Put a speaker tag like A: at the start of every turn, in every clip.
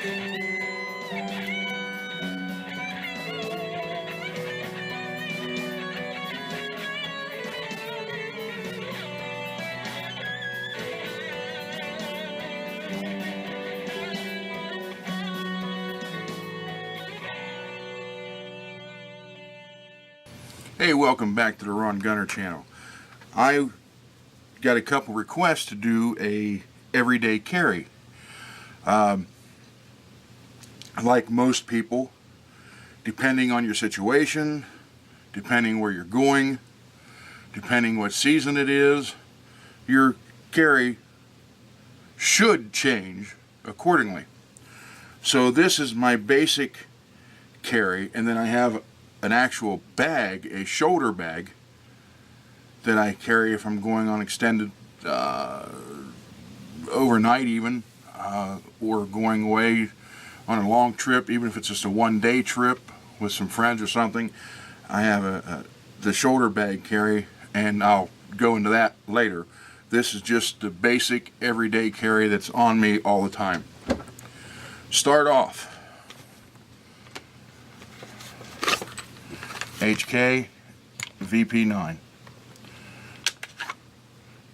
A: Hey, welcome back to the Ron Gunner channel. I got a couple requests to do a everyday carry. Like most people, depending on your situation, depending where you're going, depending what season it is, your carry should change accordingly. So this is my basic carry, and then I have an actual bag, a shoulder bag, that I carry if I'm going on extended overnight even, or going away on a long trip, even if it's just a one-day trip with some friends or something. I have the shoulder bag carry, and I'll go into that later. This is just the basic everyday carry that's on me all the time. Start off. HK VP9.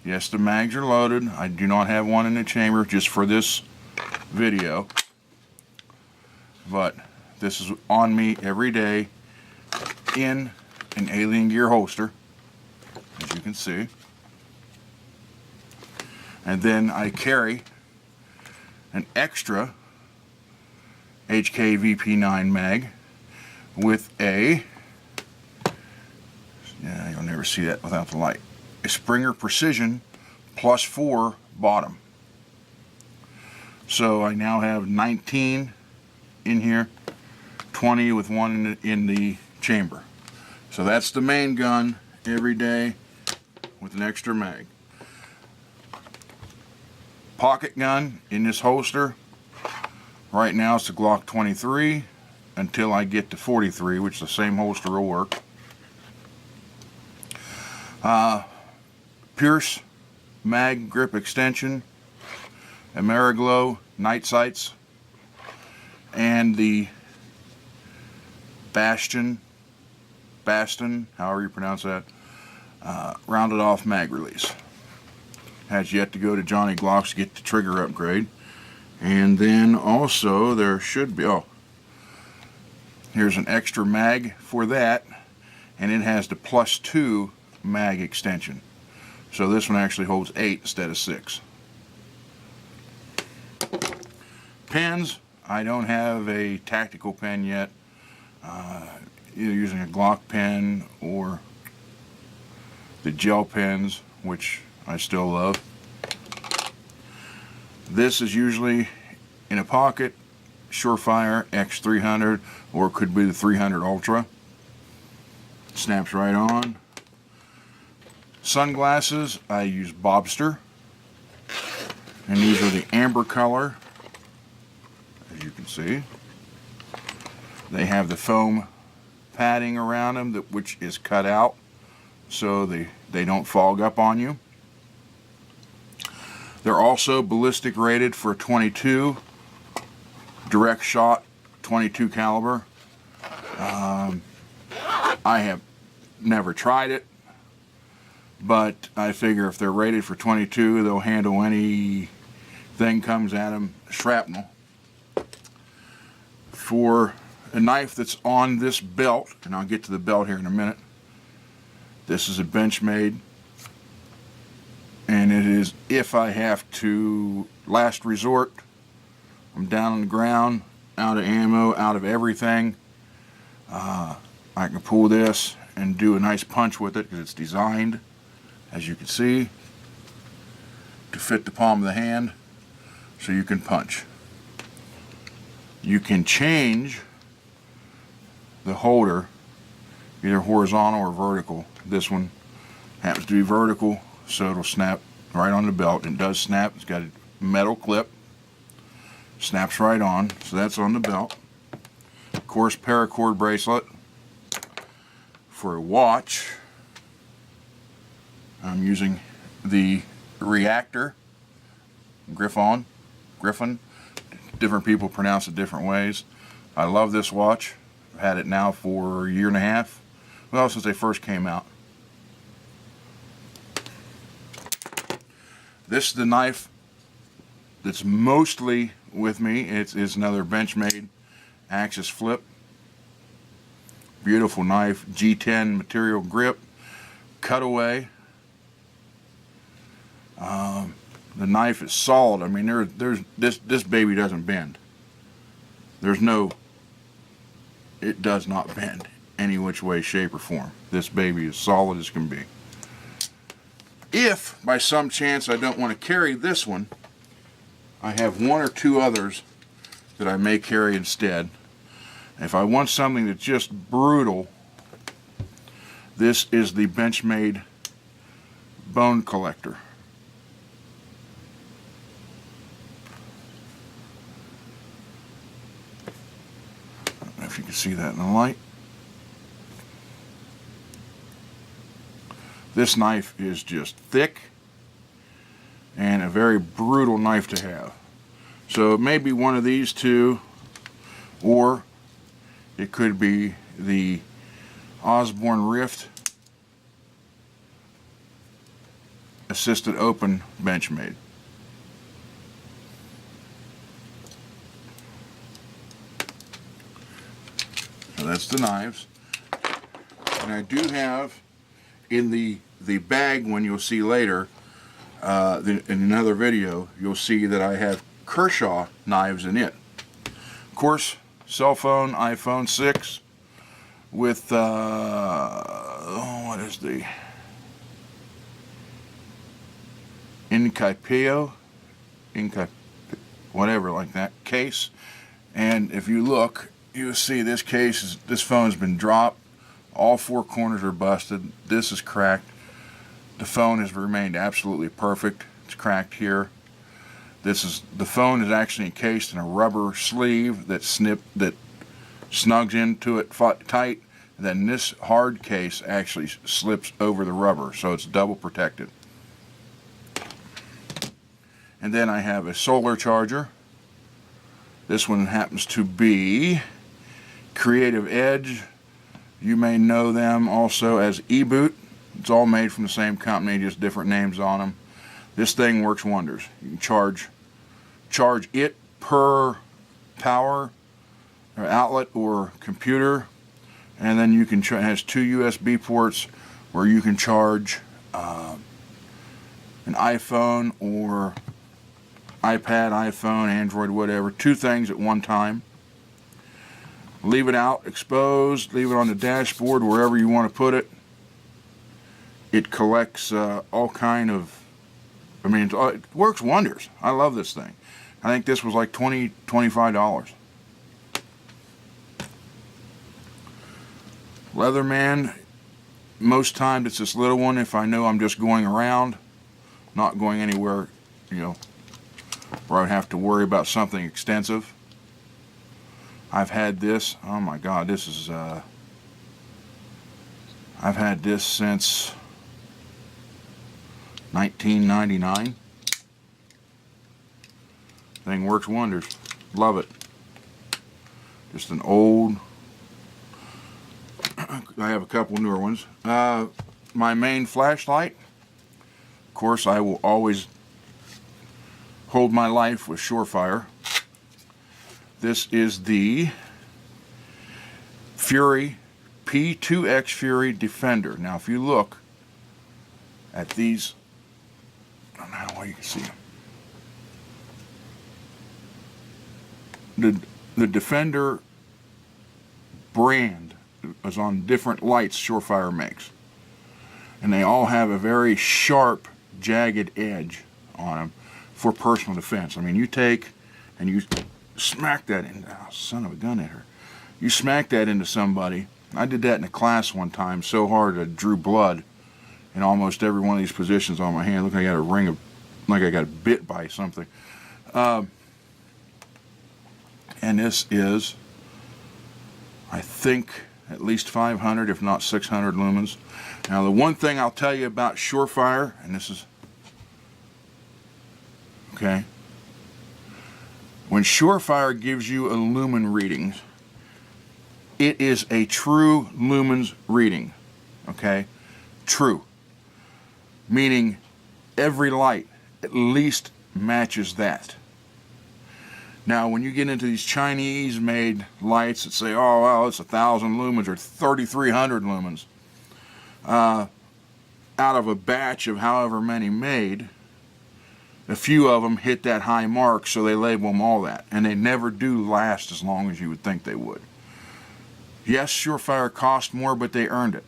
A: Yes, the mags are loaded. I do not have one in the chamber just for this video, but this is on me every day in an Alien Gear holster, as you can see. And then I carry an extra HK VP9 mag with a, yeah, you'll never see that without the light, a Springer Precision +4 bottom. So I now have 19 in here, 20 with one in the chamber. So that's the main gun every day with an extra mag. Pocket gun in this holster. Right now it's the Glock 23 until I get to 43, which the same holster will work. Pierce mag grip extension, Ameriglow night sights, and the Bastion, however you pronounce that, rounded off mag release. Has yet to go to Johnny Glock's to get the trigger upgrade. And then also there should be, oh, here's an extra mag for that, and it has the +2 mag extension. So this one actually holds 8 instead of 6. Pens, I don't have a tactical pen yet, either using a Glock pen or the gel pens, which I still love. This is usually in a pocket, Surefire X300, or it could be the 300 Ultra. Snaps right on. Sunglasses, I use Bobster, and these are the amber color, as you can see. They have the foam padding around them, which is cut out so they don't fog up on you. They're also ballistic rated for 22 direct shot, 22 caliber. I have never tried it, but I figure if they're rated for 22, they'll handle anything comes at them shrapnel. For a knife that's on this belt, and I'll get to the belt here in a minute, this is a Benchmade, and it is, if I have to, last resort, I'm down on the ground, out of ammo, out of everything, I can pull this and do a nice punch with it because it's designed, as you can see, to fit the palm of the hand so you can punch. You can change the holder either horizontal or vertical. This one happens to be vertical, so it'll snap right on the belt. It does snap. It's got a metal clip, snaps right on, so that's on the belt. Of course, paracord bracelet. For a watch, I'm using the Reactor Griffon different people pronounce it different ways. I love this watch. I've had it now for a year and a half. Well, since they first came out. This is the knife that's mostly with me. It's another Benchmade Axis Flip. Beautiful knife, G10 material grip, cutaway. The knife is solid. I mean, there's this baby doesn't bend. It does not bend any which way, shape, or form. This baby is solid as can be. If by some chance I don't want to carry this one, I have one or two others that I may carry instead. If I want something that's just brutal, this is the Benchmade Bone Collector. I don't know if you can see that in the light. This knife is just thick and a very brutal knife to have. So it may be one of these two, or it could be the Osborne Rift Assisted Open Benchmade. So that's the knives. And I do have in the bag, when you'll see later, in another video, you'll see that I have Kershaw knives in it. Of course, cell phone, iPhone 6 with, what is the whatever like that case. And if you look, you'll see this phone's been dropped. All four corners are busted. This is cracked. The phone has remained absolutely perfect. It's cracked here. The phone is actually encased in a rubber sleeve that snugs into it tight. And then this hard case actually slips over the rubber, so it's double protected. And then I have a solar charger. This one happens to be Creative Edge. You may know them also as eBoot. It's all made from the same company, just different names on them. This thing works wonders. You can charge it per power or outlet or computer, and then you can it has two USB ports where you can charge an iPhone or iPad, iPhone, Android, whatever, two things at one time. Leave it out exposed, leave it on the dashboard, wherever you want to put it. It collects all kind of, it works wonders. I love this thing. I think this was like $20, $25. Leatherman, most times it's this little one if I know I'm just going around, not going anywhere, where I'd have to worry about something extensive. I've had this, oh my God, this is, I've had this since 1999. Thing works wonders. Love it. Just an old, I have a couple newer ones. My main flashlight, of course, I will always hold my life with Surefire. This is the Fury P2X Fury Defender. Now, if you look at these, I don't know how well you can see them. The Defender brand is on different lights Surefire makes, and they all have a very sharp, jagged edge on them for personal defense. You take and you smack that in, son of a gun at her. You smack that into somebody. I did that in a class one time so hard I drew blood in almost every one of these positions on my hand. Look, I got a ring of, like I got bit by something. And this is, I think, at least 500, if not 600 lumens. Now, the one thing I'll tell you about Surefire, and this is, okay, When Surefire gives you a lumen reading, it is a true lumens reading, okay? True. Meaning every light at least matches that. Now, when you get into these Chinese-made lights that say, oh, well, it's 1,000 lumens or 3,300 lumens, out of a batch of however many made, a few of them hit that high mark, so they label them all that. And they never do last as long as you would think they would. Yes, Surefire cost more, but they earned it.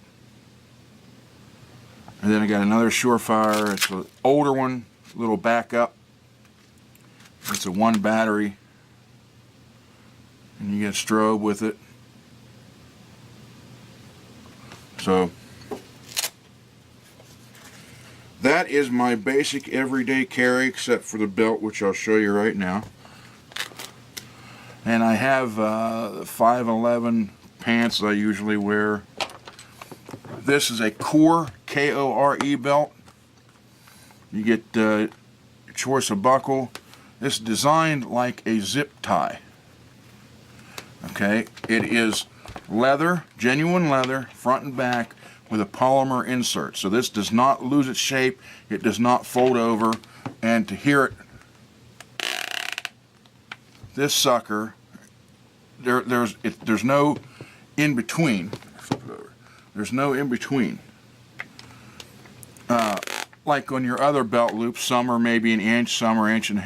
A: And then I got another Surefire. It's an older one, a little backup. It's a 1 battery. And you get a strobe with it. So that is my basic everyday carry, except for the belt, which I'll show you right now. And I have 511 pants I usually wear. This is a Core, K-O-R-E belt. You get your choice of buckle. It's designed like a zip tie. Okay, it is leather, genuine leather, front and back, with a polymer insert. So this does not lose its shape, it does not fold over, and to hear it, this sucker, there's no in between. There's no in between. Like on your other belt loops, some are maybe 1 inch, some are 1.5 inches.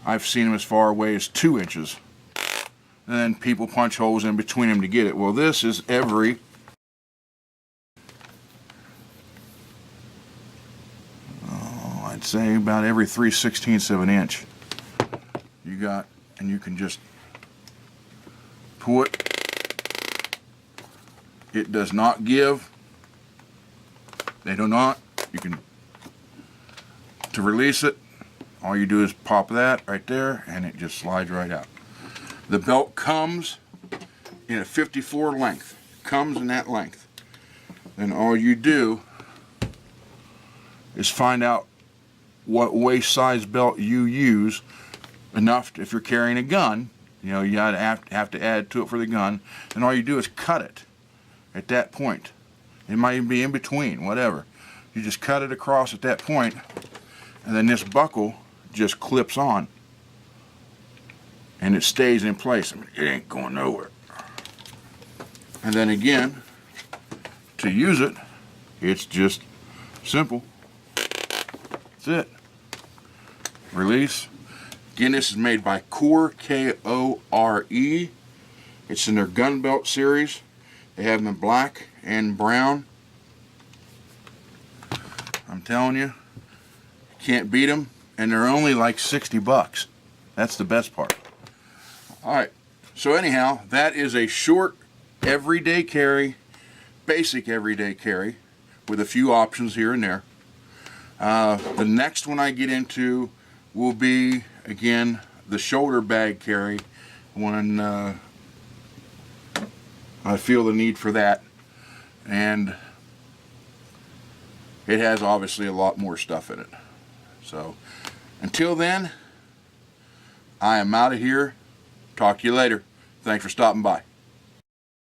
A: I've seen them as far away as 2 inches. And then people punch holes in between them to get it. Well, this is every I'd say about every 3/16 of an inch. You got, and you can just pull it. It does not give. They do not. You can, to release it, all you do is pop that right there and it just slides right out. The belt comes in a 54 length. Comes in that length. And all you do is find out what waist size belt you use, enough if you're carrying a gun, you know, you have to add to it for the gun, and all you do is cut it at that point. It might even be in between, whatever. You just cut it across at that point, and then this buckle just clips on, and it stays in place. I mean, it ain't going nowhere. And then again, to use it, it's just simple. That's it. Release. Again, this is made by Core, K-O-R-E. It's in their gun belt series. They have them in black and brown. I'm telling you, can't beat them, and they're only like 60 bucks. That's the best part. Alright, so anyhow, that is a short everyday carry, basic everyday carry, with a few options here and there. The next one I get into will be, again, the shoulder bag carry, when I feel the need for that. And it has obviously a lot more stuff in it. So until then, I am out of here. Talk to you later. Thanks for stopping by.